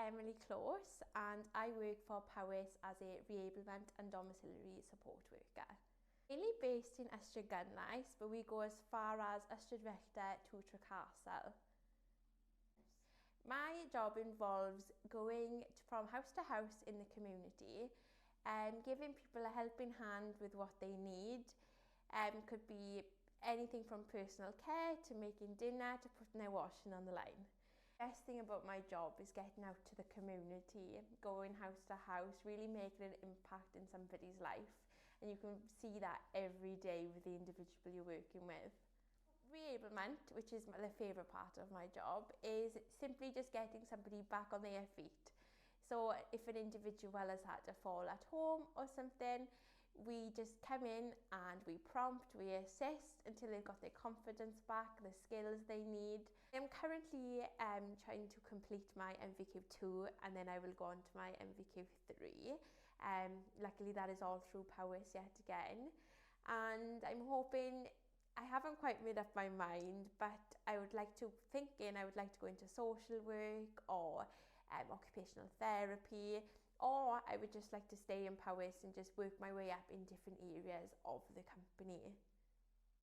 Emily Close and I work for Powys as a reablement and domiciliary support worker. Mainly based in Ystrad Gynllais, but we go as far as Ystrad Fechta to Trefalgar. My job involves going from house to house in the community and giving people a helping hand with what they need. Could be anything from personal care to making dinner to putting their washing on the line. The best thing about my job is getting out to the community, going house to house, really making an impact in somebody's life, and you can see that every day with the individual you're working with. Reablement, which is the favourite part of my job, is simply just getting somebody back on their feet. So if an individual has had to fall at home or something, we just come in and we prompt, we assist until they've got their confidence back, the skills they need. I'm currently trying to complete my NVQ2 and then I will go on to my NVQ3. Luckily that is all through Powys yet again. And I'm hoping, I haven't quite made up my mind, but I would like to go into social work or occupational therapy, or I would just like to stay in Powys and just work my way up in different areas of the company.